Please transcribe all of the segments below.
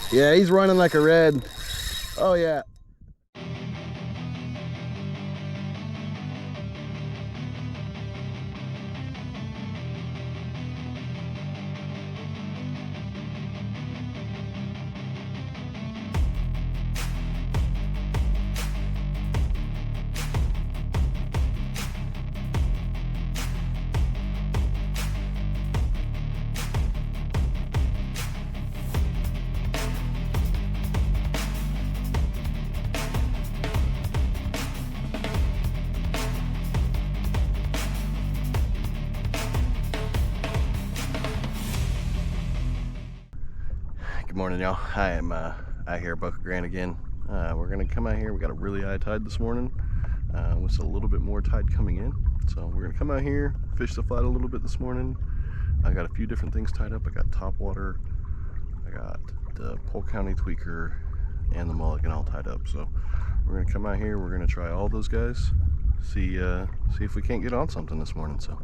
Yeah, he's running like a red. Oh yeah. Good morning, y'all. I am out here at Boca Grande again. We're gonna come out here. We got a really high tide this morning with a little bit more tide coming in. So we're gonna come out here, fish the flat a little bit this morning. I got a few different things tied up. I got topwater, I got the Polk County tweaker, and the Mulligan all tied up. So we're gonna come out here. We're gonna try all those guys. See if we can't get on something this morning. So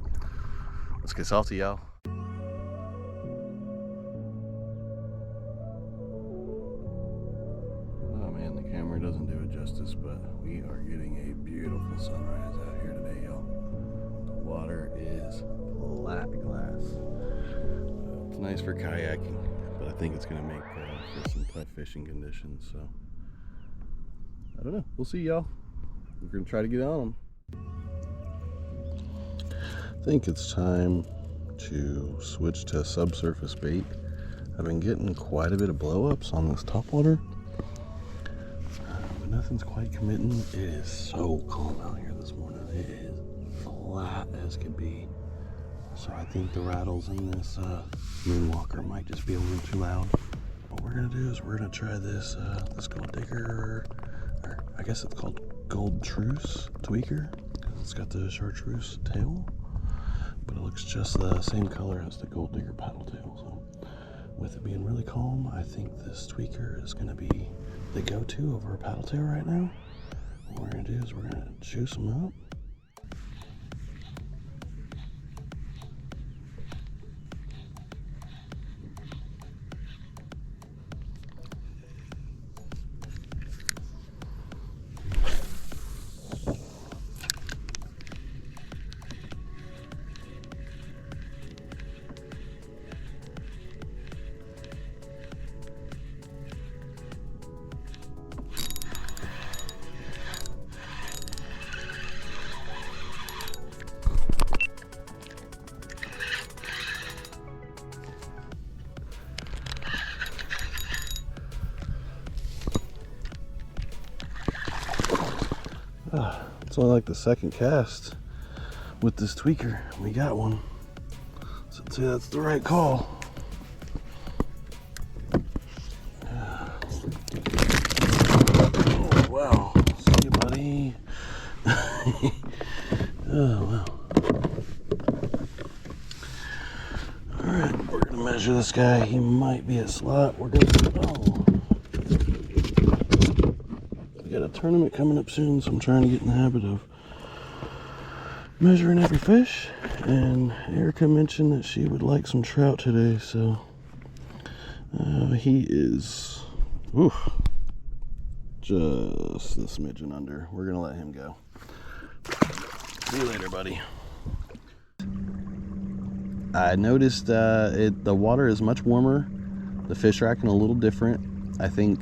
let's get salty, y'all. Doesn't do it justice, but we are getting a beautiful sunrise out here today, y'all. The water is flat glass. It's nice for kayaking, but I think it's going to make for some tough fishing conditions. So I don't know. We'll see, y'all. We're going to try to get on them. I think it's time to switch to subsurface bait. I've been getting quite a bit of blow-ups on this topwater. Nothing's quite committing. It is so calm out here this morning. It is flat as could be. So I think the rattles in this moonwalker might just be a little too loud. What we're gonna do is we're gonna try this this gold digger, or I guess it's called gold truce tweaker, because it's got the chartreuse tail, but it looks just the same color as the gold digger paddle tail. So with it being really calm, I think this tweaker is gonna be the go-to over a paddle tail right now. What we're gonna do is we're gonna juice them up. It's only like the second cast with this tweaker. We got one. So I'd say that's the right call. Oh, wow. See you, buddy. Oh, wow. Alright, we're going to measure this guy. He might be a slot. We're going to... Oh. Got a tournament coming up soon, so I'm trying to get in the habit of measuring every fish. And Erica mentioned that she would like some trout today, so he is just a smidgen under. We're gonna let him go. See you later, buddy. I noticed the water is much warmer. The fish are acting a little different. I think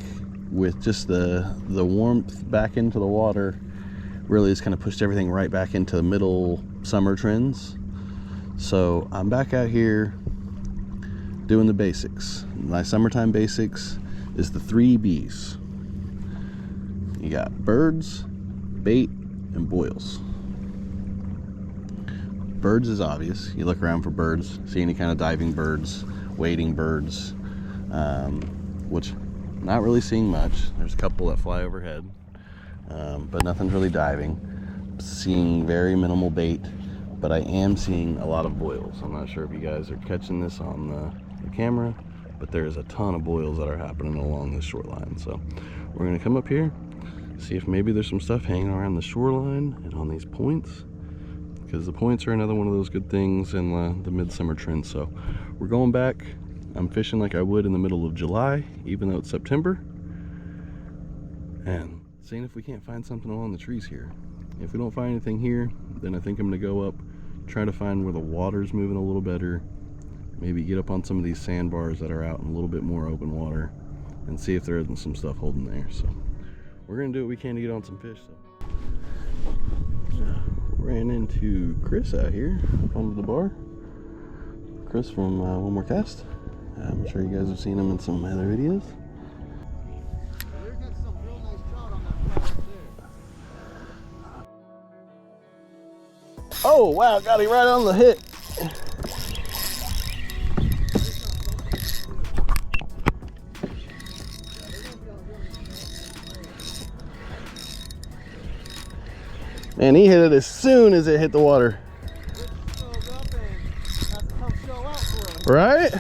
with just the warmth back into the water really has kind of pushed everything right back into the middle summer trends. So I'm back out here doing the basics. My summertime basics is the 3 B's. You got birds, bait, and boils. Birds is obvious. You look around for birds, see any kind of diving birds, wading birds, which not really seeing much. There's a couple that fly overhead, but nothing's really diving. Seeing very minimal bait, but I am seeing a lot of boils. I'm not sure if you guys are catching this on the camera, but there's a ton of boils that are happening along this shoreline. So we're gonna come up here, see if maybe there's some stuff hanging around the shoreline and on these points, because the points are another one of those good things in the midsummer trend. So we're going back, I'm fishing like I would in the middle of July, even though it's September, and seeing if we can't find something along the trees here. If we don't find anything here, then I think I'm gonna go up, try to find where the water's moving a little better, maybe get up on some of these sandbars that are out in a little bit more open water, and see if there isn't some stuff holding there. So we're gonna do what we can to get on some fish. So ran into Chris out here on the bar. Chris from One More Cast. I'm sure you guys have seen him in some other videos. There's got some real nice trout on that flat there. Oh wow, got him right on the hit. And he hit it as soon as it hit the water. Right?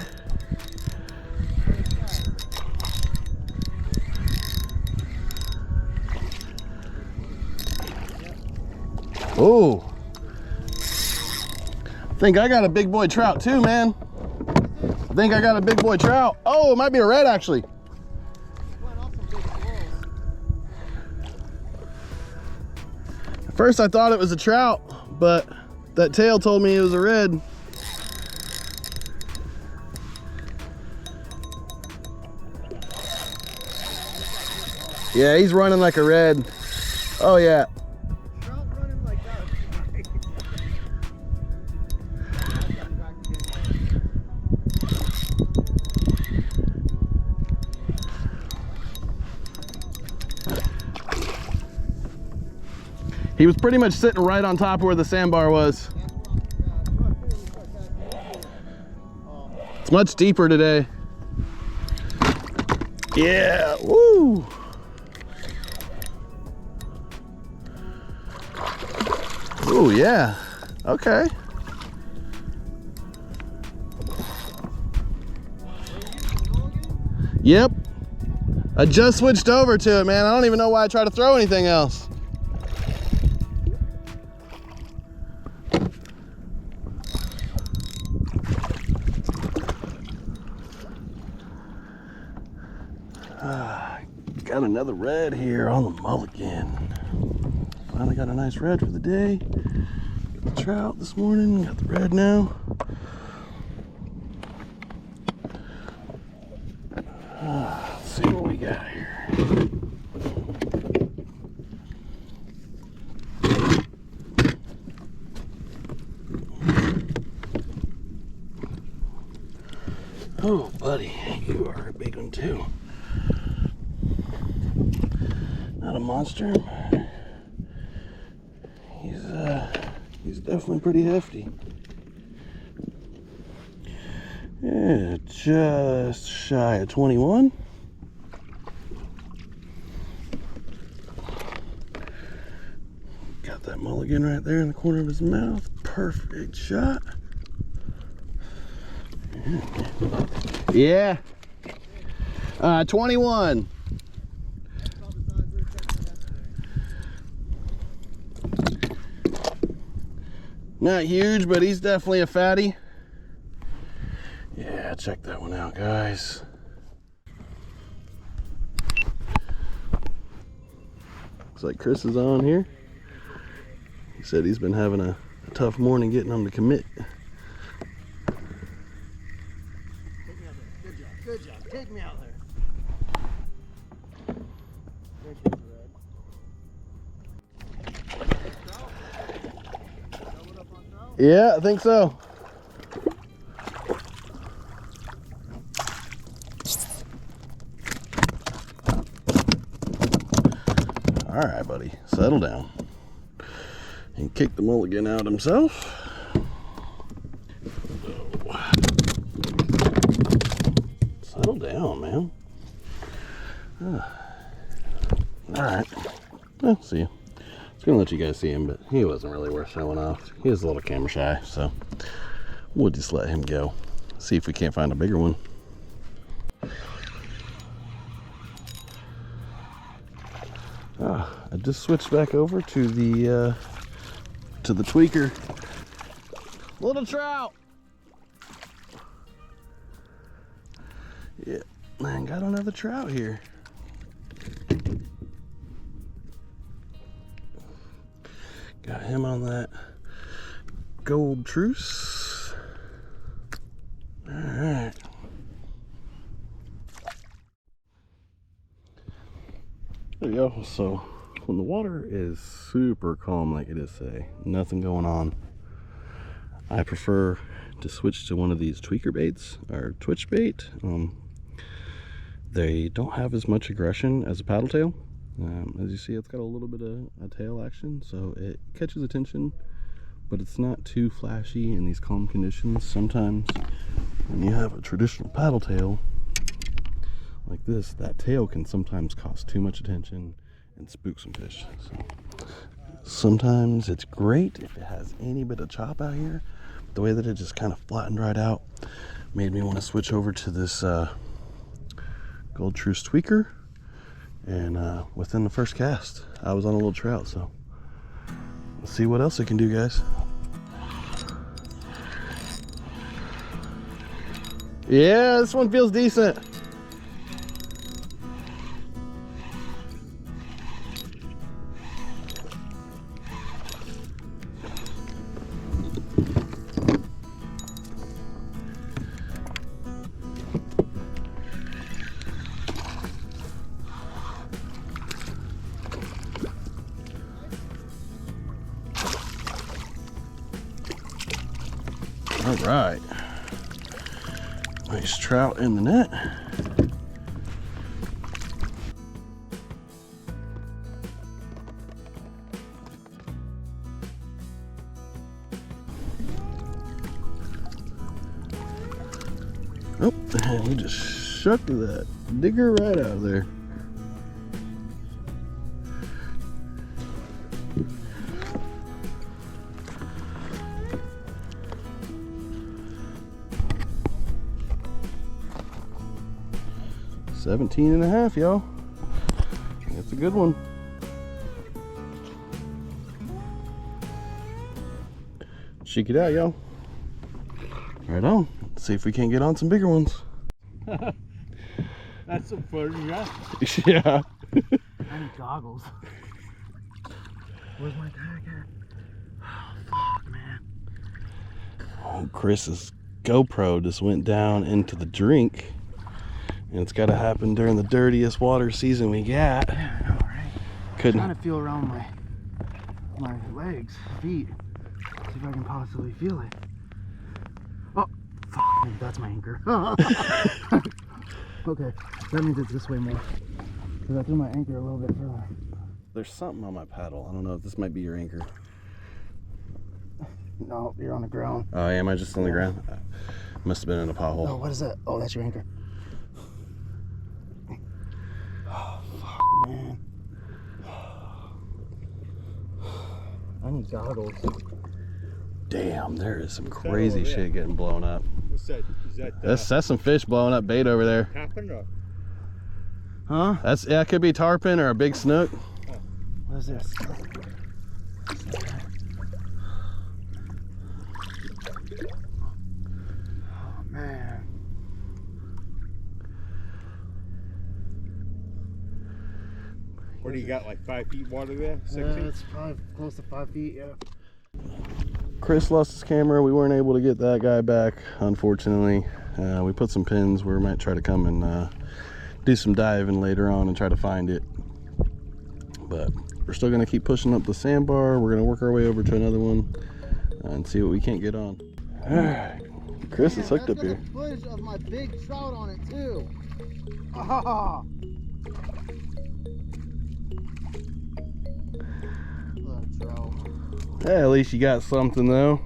Oh, I think I got a big boy trout too, man. I think I got a big boy trout. Oh, it might be a red actually. At first I thought it was a trout, but that tail told me it was a red. Yeah, he's running like a red. Oh yeah. Trout running like that. He was pretty much sitting right on top of where the sandbar was. It's much deeper today. Yeah, woo! Oh yeah, okay. Yep, I just switched over to it, man. I don't even know why I try to throw anything else. Got another red here on the Mulligan. Finally got a nice red for the day. Got the trout this morning, got the red now. Let's see what we got here. Oh, buddy, you are a big one too. Not a monster. He's definitely pretty hefty. Yeah, just shy of 21. Got that Mulligan right there in the corner of his mouth. Perfect shot. Yeah. 21. Not huge, but he's definitely a fatty. Yeah, check that one out, guys. Looks like Chris is on here. He said he's been having a tough morning getting him to commit. Take me out there. Good job. Good job. Take me out there. Yeah, I think so. All right, buddy, settle down. And kick the Mulligan out himself. Settle down, man. All right, well, see you. I was gonna let you guys see him, but he wasn't really worth showing off. He was a little camera shy, so we'll just let him go. See if we can't find a bigger one. I just switched back over to the tweaker. Little trout. Yeah, man, got another trout here. Got him on that gold truce. All right. There we go. So when the water is super calm like it is today, nothing going on, I prefer to switch to one of these tweaker baits or twitch bait. They don't have as much aggression as a paddle tail. As you see, it's got a little bit of a tail action, so it catches attention, but it's not too flashy in these calm conditions. Sometimes when you have a traditional paddle tail like this, that tail can sometimes cause too much attention and spook some fish. So sometimes it's great if it has any bit of chop out here. The way that it just kind of flattened right out made me want to switch over to this gold truce tweaker, and within the first cast I was on a little trout. So let's see what else I can do, guys. Yeah, this one feels decent. All right, nice trout in the net. Oh, and he just shook that digger right out of there. $17.5, y'all. That's a good one. Shake it out, y'all. Right on. Let's see if we can't get on some bigger ones. That's some fun, yeah. Yeah. I need goggles. Where's my tag at? Oh, fuck, man. Oh, Chris's GoPro just went down into the drink. And it's got to happen during the dirtiest water season we got. Yeah, I know, right? Couldn't. I'm trying to feel around my legs, feet, see if I can possibly feel it. Oh, fuck, that's my anchor. Okay, that means it's this way more. Because I threw my anchor a little bit further. There's something on my paddle. I don't know if this might be your anchor. No, you're on the ground. Oh, am I just on the ground? Must have been in a pothole. Oh, what is that? Oh, that's your anchor. Oh, fuck, man. I need goggles. Damn, there is some crazy shit getting blown up. What's that? Is that That's some fish blowing up bait over there. tarpon or? Huh? That's, yeah, it could be tarpon or a big snook. What is this? Oh, man. What do you got, like 5 feet water there? 6 feet? It's probably close to 5 feet, yeah. Chris lost his camera. We weren't able to get that guy back, unfortunately. We put some pins. We might try to come and do some diving later on and try to find it. But we're still going to keep pushing up the sandbar. We're going to work our way over to another one and see what we can't get on. All right, Chris is hooked up here. That's got footage of my big trout on it too. Ah. Trout. Hey, at least you got something though.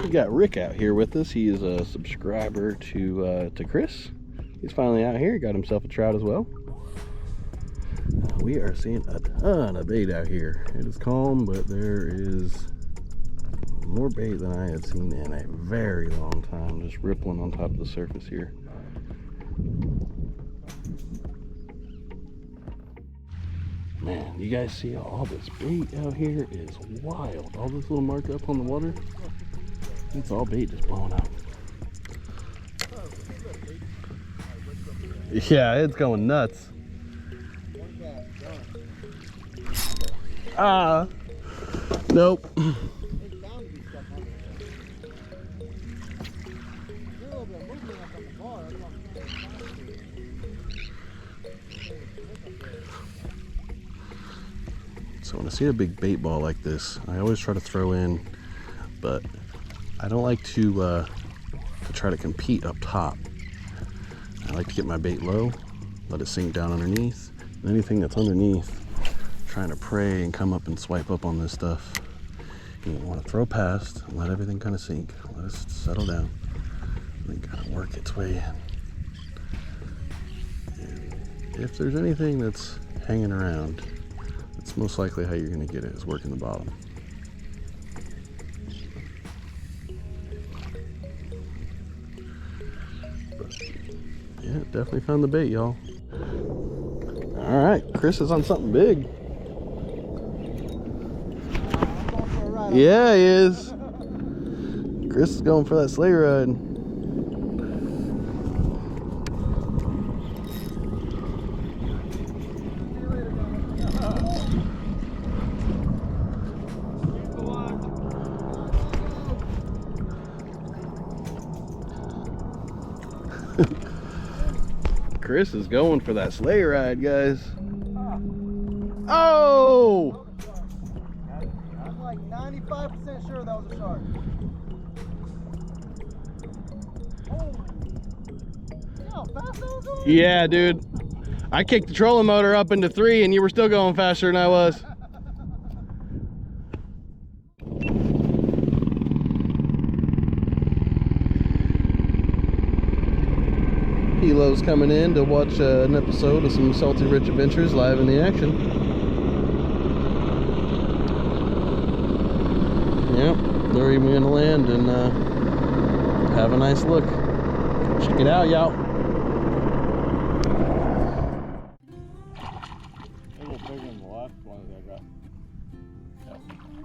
We got Rick out here with us. He is a subscriber to Chris. He's finally out here. Got himself a trout as well. We are seeing a ton of bait out here. It is calm, but there is more bait than I had seen in a very long time, just rippling on top of the surface here. Man, you guys see all this bait out here is wild. All this little mark up on the water, it's all bait just blowing up. Yeah, it's going nuts. Ah, nope. So when I see a big bait ball like this, I always try to throw in, but I don't like to try to compete up top. I like to get my bait low, let it sink down underneath, and anything that's underneath, trying to prey and come up and swipe up on this stuff. You want to throw past and let everything kind of sink, let it settle down, and then kind of work its way in. And if there's anything that's hanging around, it's most likely how you're going to get it is working the bottom. But, yeah, definitely found the bait, y'all. All right, Chris is on something big. Yeah, he is. Chris is going for that sleigh ride. Chris is going for that sleigh ride, guys. Oh! I'm like 95% sure that was a shark. Oh! See how fast that was going? Yeah, dude. I kicked the trolling motor up into 3 and you were still going faster than I was. Hilo's coming in to watch an episode of some Salty Rich Adventures live in the action. Yep, they're even gonna land and have a nice look. Check it out, y'all. A little bigger than the last one that I got.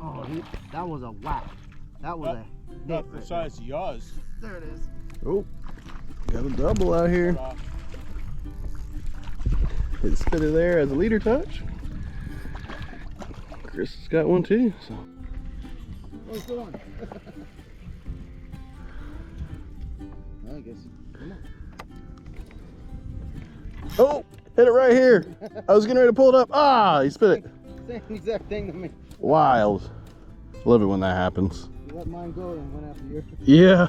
Oh, that was a whack. That was a Not the size of yours. There it is. Oh, got a double out here. Hit spitter there as a leader touch. Chris has got one too. So. Oh, still on. I guess. Come on. Oh, hit it right here. I was getting ready to pull it up. Ah, he spit it. Same exact thing to me. Wild. Love it when that happens. You let mine go and went after yours. Yeah.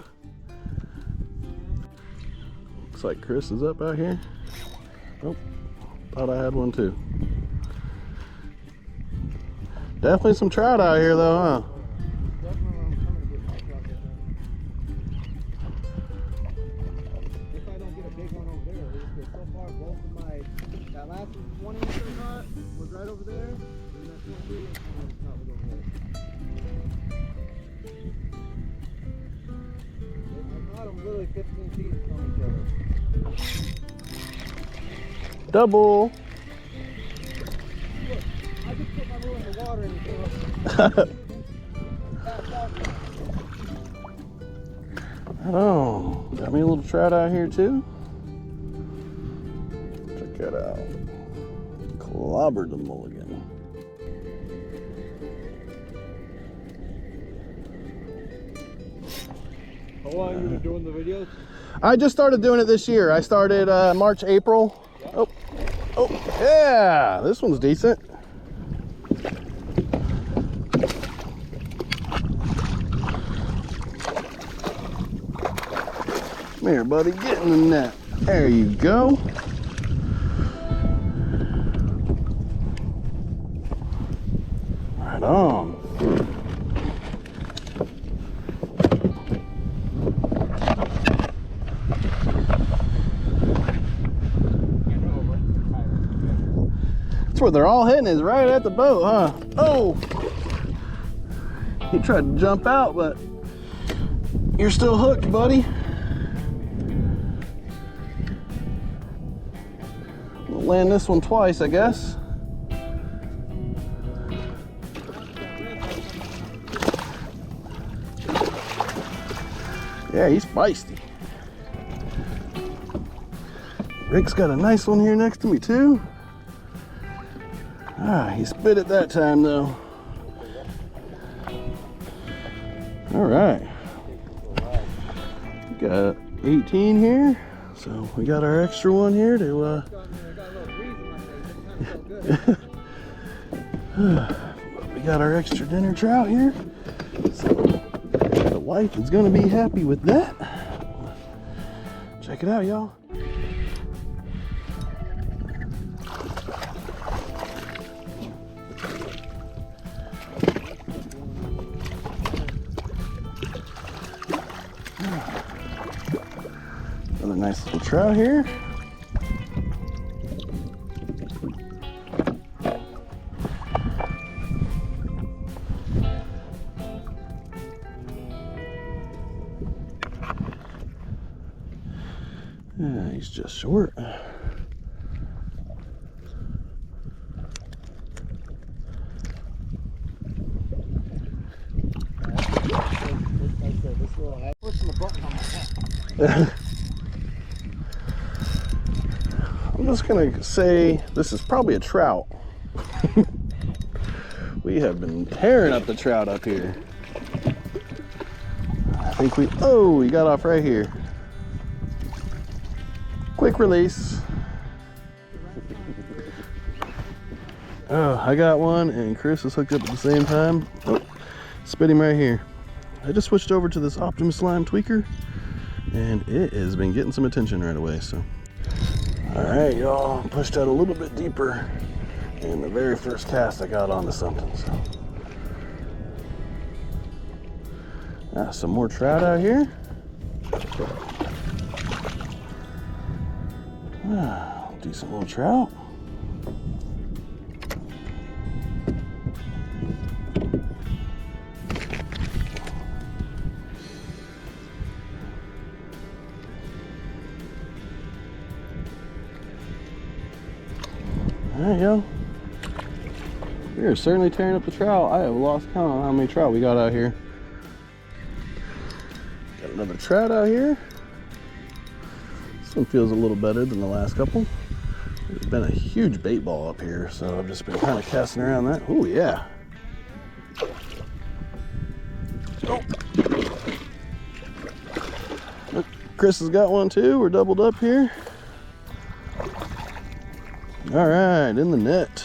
Looks like Chris is up out here. Oh, thought I had one too. Definitely some trout out here though, huh? If I don't get a big one over there, because so far both of my, that last 20 inch I caught was right over there, and that 23 inch one was over there. I caught them literally 15 feet from each other. Double. Look, I just put my lure in the water and it came up. Oh, got me a little trout out here too. Check that out. Clobbered the mulligan. How long you been doing the videos? I just started doing it this year. I started March, April. Oh, oh, yeah, this one's decent. Come here, buddy, get in the net. There you go. Right on. That's where they're all hitting, is right at the boat, huh? Oh! He tried to jump out, but you're still hooked, buddy. We'll land this one twice, I guess. Yeah, he's feisty. Rick's got a nice one here next to me too. Ah, he spit it that time though. All right. We got 18 here. So we got our extra one here to we got our extra dinner trout here. So the wife is gonna be happy with that. Check it out, y'all. Another nice little trout here. Yeah, he's just short. I'm just gonna say this is probably a trout. We have been tearing up the trout up here. I think oh, he got off right here. Quick release. Oh, I got one and Chris is hooked up at the same time. Oh, spit him right here. I just switched over to this Optimus Slime tweaker and it has been getting some attention right away. So, all right, y'all, pushed out a little bit deeper and the very first cast I got onto something. So, some more trout out here. Decent little trout. All right, yo. We are certainly tearing up the trout. I have lost count on how many trout we got out here. Got another trout out here. This one feels a little better than the last couple. There's been a huge bait ball up here, so I've just been kind of casting around that. Oh yeah. Oh. Look, Chris has got one too. We're doubled up here. All right, in the net.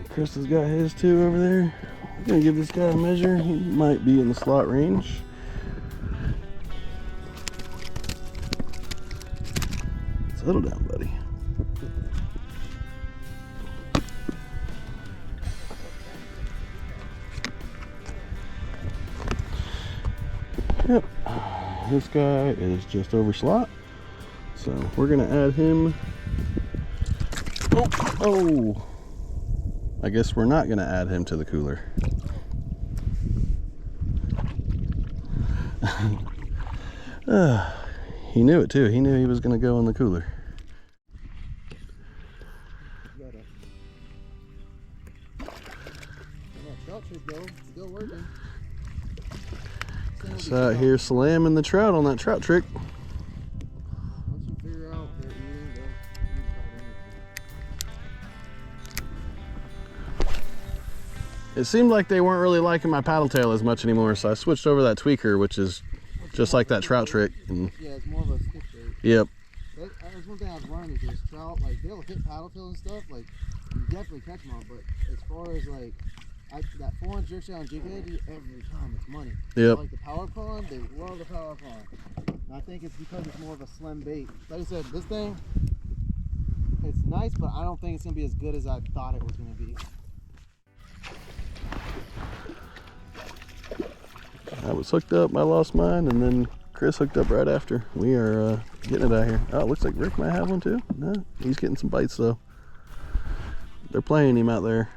Chris has got his too over there. I'm gonna give this guy a measure. He might be in the slot range. Settle down, buddy. Yep, this guy is just over slot. So we're gonna add him. Oh, I guess we're not gonna add him to the cooler. He knew it too. He knew he was gonna go in the cooler. Chris out here slamming the trout on that trout trick. It seemed like they weren't really liking my paddle tail as much anymore, so I switched over to that tweaker, which is just like that trout trick. And yeah, it's more of a stick bait. Yep. That's one thing I've learned is there's trout, like they'll hit paddle tail and stuff, like you definitely catch them all, but as far as like that 4-inch jerk shot on jig head, every time it's money. Yep. Like the power pond, they love the power pond. And I think it's because it's more of a slim bait. Like I said, this thing, it's nice, but I don't think it's gonna be as good as I thought it was gonna be. I was hooked up, I lost mine, and then Chris hooked up right after. We are getting it out here. Oh, it looks like Rick might have one too. No, he's getting some bites though. They're playing him out there.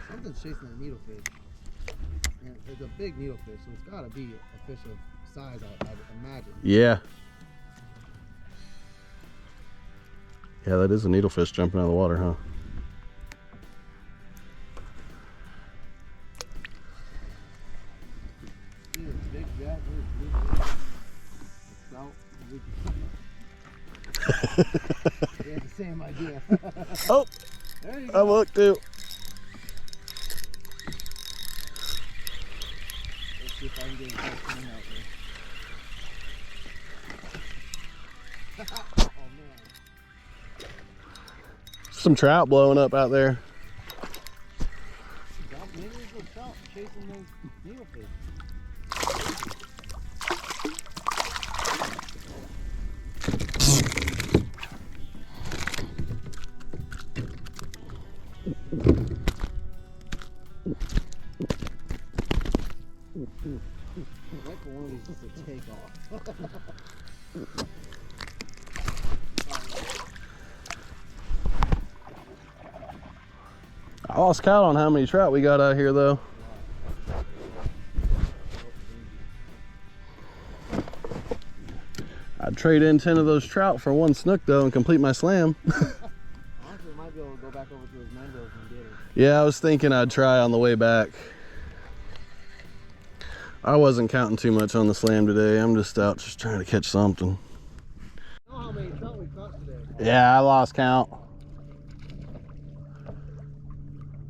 Something's chasing that needlefish. And it's a big needlefish, so it's gotta be a fish of size, I imagine. Yeah. Yeah, that is a needlefish jumping out of the water, huh? Yeah, trout. We had the same idea. Oh, There you I go. looked too. Let's see if I can get a good thing out there. Oh man. Some trout blowing up out there. Maybe there's a trout chasing those needlefish. I'd like for one of these just to take off. I lost count on how many trout we got out here though. I'd trade in 10 of those trout for one snook though and complete my slam. Honestly, we might be able to go back over to those mangroves and get it. Yeah, I was thinking I'd try on the way back. I wasn't counting too much on the slam today. I'm just out just trying to catch something. You know how many trout we caught today? Yeah, I lost count.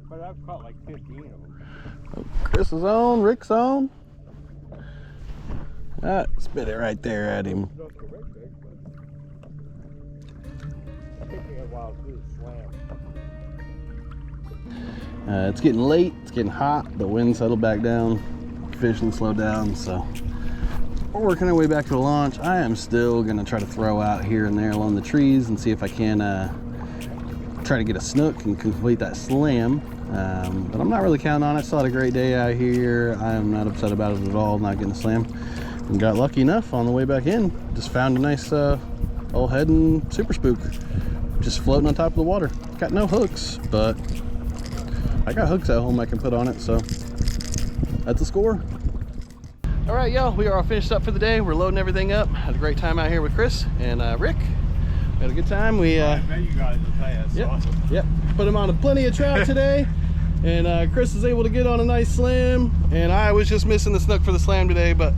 But I've caught like 15 of them. Chris is on, Rick's on. Spit it right there at him. Not the red big, but it took me a while to do the slam. It's getting late, it's getting hot, the wind settled back down, fishing slowed down, so we're working our way back to the launch. I am still gonna try to throw out here and there along the trees and see if I can try to get a snook and complete that slam. But I'm not really counting on it. Still had a great day out here. I am not upset about it at all, not getting a slam. And got lucky enough on the way back in. Just found a nice old head and super spook. Just floating on top of the water. Got no hooks, but I got hooks at home I can put on it, so that's a score. All right, y'all, we are all finished up for the day. We're loading everything up. Had a great time out here with Chris and Rick. We had a good time. We I bet you guys will tell you that's awesome. Yep, put him on plenty of trout today. And Chris was able to get on a nice slam. And I was just missing the snook for the slam today, but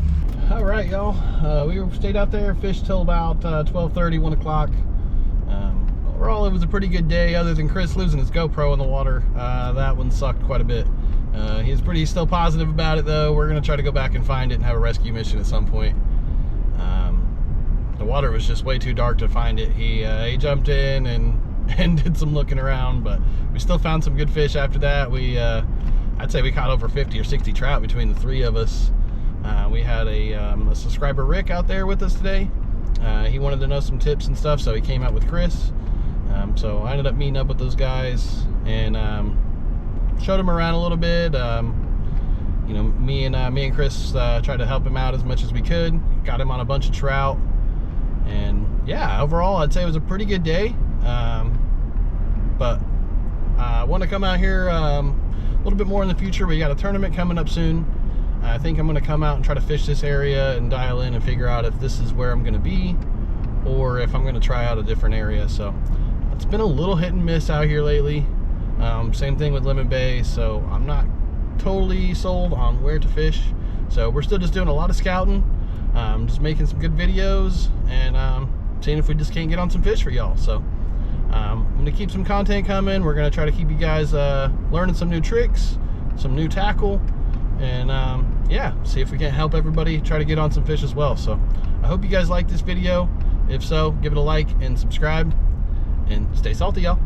all right, y'all. We stayed out there, fished till about 12:30, 1 o'clock. Overall, it was a pretty good day, other than Chris losing his GoPro in the water. That one sucked quite a bit. He's still positive about it, though. We're gonna try to go back and find it and have a rescue mission at some point. The water was just way too dark to find it. He jumped in and did some looking around, but we still found some good fish after that. I'd say we caught over 50 or 60 trout between the three of us. We had a subscriber, Rick, out there with us today. He wanted to know some tips and stuff, so he came out with Chris. So I ended up meeting up with those guys and showed him around a little bit. You know, me and Chris tried to help him out as much as we could. Got him on a bunch of trout, and yeah, overall I'd say it was a pretty good day. But I want to come out here a little bit more in the future. We got a tournament coming up soon. I think I'm going to come out and try to fish this area and dial in and figure out if this is where I'm going to be or if I'm going to try out a different area. So it's been a little hit and miss out here lately. Same thing with Lemon Bay, so I'm not totally sold on where to fish. So we're still just doing a lot of scouting, just making some good videos and seeing if we just can't get on some fish for y'all. So I'm going to keep some content coming. We're going to try to keep you guys learning some new tricks, some new tackle, and yeah, see if we can help everybody try to get on some fish as well. So I hope you guys like this video. If so, give it a like and subscribe, and stay salty, y'all.